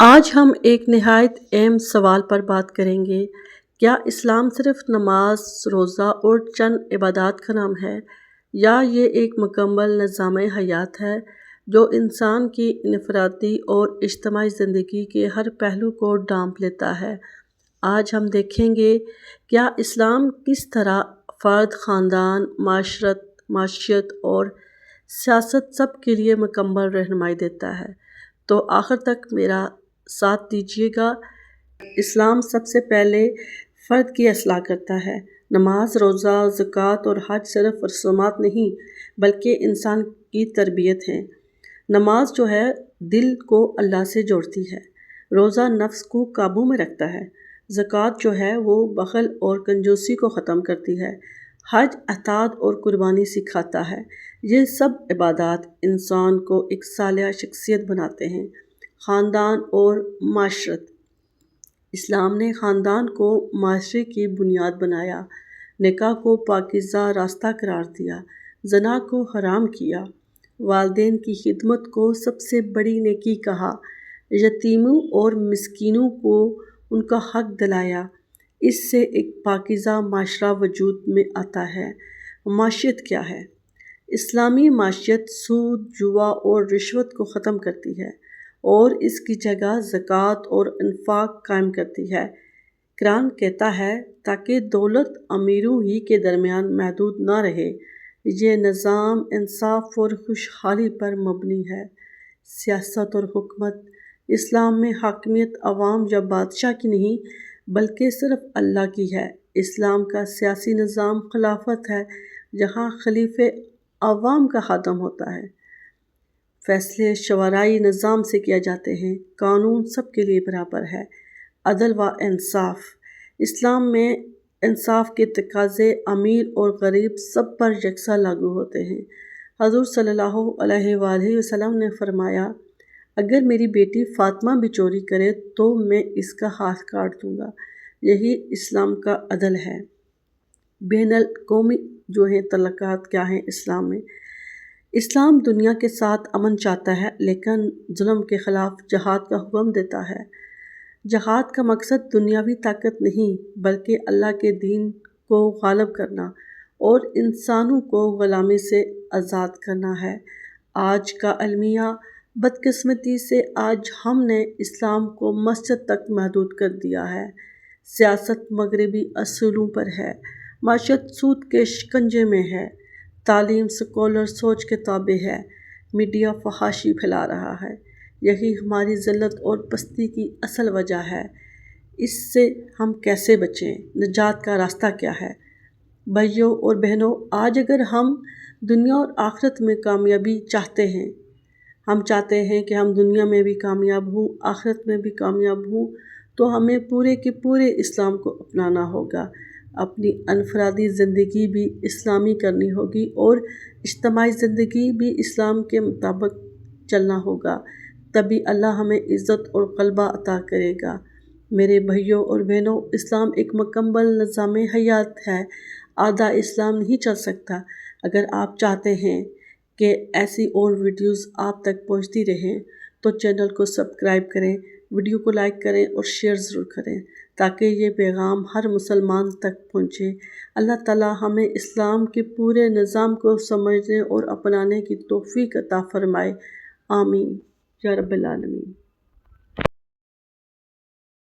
آج ہم ایک نہایت اہم سوال پر بات کریں گے۔ کیا اسلام صرف نماز، روزہ اور چند عبادات کا نام ہے، یا یہ ایک مکمل نظام حیات ہے جو انسان کی انفرادی اور اجتماعی زندگی کے ہر پہلو کو ڈھانپ لیتا ہے؟ آج ہم دیکھیں گے کیا اسلام کس طرح فرد، خاندان، معیشت اور سیاست سب کے لیے مکمل رہنمائی دیتا ہے۔ تو آخر تک میرا ساتھ دیجیے گا۔ اسلام سب سے پہلے فرد کی اصلاح کرتا ہے۔ نماز، روزہ، زکوٰۃ اور حج صرف رسومات نہیں بلکہ انسان کی تربیت ہیں۔ نماز جو ہے دل کو اللہ سے جوڑتی ہے، روزہ نفس کو قابو میں رکھتا ہے، زکوٰۃ جو ہے وہ بخل اور کنجوسی کو ختم کرتی ہے، حج اطاعت اور قربانی سکھاتا ہے۔ یہ سب عبادات انسان کو ایک صالح شخصیت بناتے ہیں۔ خاندان اور معاشرت۔ اسلام نے خاندان کو معاشرے کی بنیاد بنایا، نکاح کو پاکیزہ راستہ قرار دیا، زنا کو حرام کیا، والدین کی خدمت کو سب سے بڑی نیکی کہا، یتیموں اور مسکینوں کو ان کا حق دلایا۔ اس سے ایک پاکیزہ معاشرہ وجود میں آتا ہے۔ معیشت کیا ہے؟ اسلامی معیشت سود، جوا اور رشوت کو ختم کرتی ہے اور اس کی جگہ زکوٰۃ اور انفاق قائم کرتی ہے۔ قرآن کہتا ہے تاکہ دولت امیروں ہی کے درمیان محدود نہ رہے۔ یہ نظام انصاف اور خوشحالی پر مبنی ہے۔ سیاست اور حکومت۔ اسلام میں حاکمیت عوام یا بادشاہ کی نہیں بلکہ صرف اللہ کی ہے۔ اسلام کا سیاسی نظام خلافت ہے، جہاں خلیفہ عوام کا خادم ہوتا ہے۔ فیصلے شورائیہ نظام سے کیے جاتے ہیں۔ قانون سب کے لیے برابر ہے۔ عدل و انصاف۔ اسلام میں انصاف کے تقاضے امیر اور غریب سب پر یکساں لاگو ہوتے ہیں۔ حضور صلی اللہ علیہ وآلہ وسلم نے فرمایا، اگر میری بیٹی فاطمہ بھی چوری کرے تو میں اس کا ہاتھ کاٹ دوں گا۔ یہی اسلام کا عدل ہے۔ بین الاقوامی جو ہیں تعلقات کیا ہیں اسلام میں؟ اسلام دنیا کے ساتھ امن چاہتا ہے لیکن ظلم کے خلاف جہاد کا حکم دیتا ہے۔ جہاد کا مقصد دنیاوی طاقت نہیں بلکہ اللہ کے دین کو غالب کرنا اور انسانوں کو غلامی سے آزاد کرنا ہے۔ آج کا المیہ۔ بدقسمتی سے آج ہم نے اسلام کو مسجد تک محدود کر دیا ہے۔ سیاست مغربی اصولوں پر ہے۔ معیشت سود کے شکنجے میں ہے۔ تعلیم سیکولر سوچ کے تابع ہے۔ میڈیا فحاشی پھیلا رہا ہے۔ یہی ہماری ذلت اور پستی کی اصل وجہ ہے۔ اس سے ہم کیسے بچیں؟ نجات کا راستہ کیا ہے؟ بھائیوں اور بہنوں، آج اگر ہم دنیا اور آخرت میں کامیابی چاہتے ہیں، ہم چاہتے ہیں کہ ہم دنیا میں بھی کامیاب ہوں، آخرت میں بھی کامیاب ہوں، تو ہمیں پورے کے پورے اسلام کو اپنانا ہوگا۔ اپنی انفرادی زندگی بھی اسلامی کرنی ہوگی اور اجتماعی زندگی بھی اسلام کے مطابق چلنا ہوگا، تبھی اللہ ہمیں عزت اور غلبہ عطا کرے گا۔ میرے بھائیوں اور بہنوں، اسلام ایک مکمل نظام حیات ہے۔ آدھا اسلام نہیں چل سکتا۔ اگر آپ چاہتے ہیں کہ ایسی اور ویڈیوز آپ تک پہنچتی رہیں تو چینل کو سبسکرائب کریں، ویڈیو کو لائک کریں اور شیئر ضرور کریں تاکہ یہ پیغام ہر مسلمان تک پہنچے۔ اللہ تعالی ہمیں اسلام کے پورے نظام کو سمجھنے اور اپنانے کی توفیق عطا فرمائے۔ آمین یا رب العالمین۔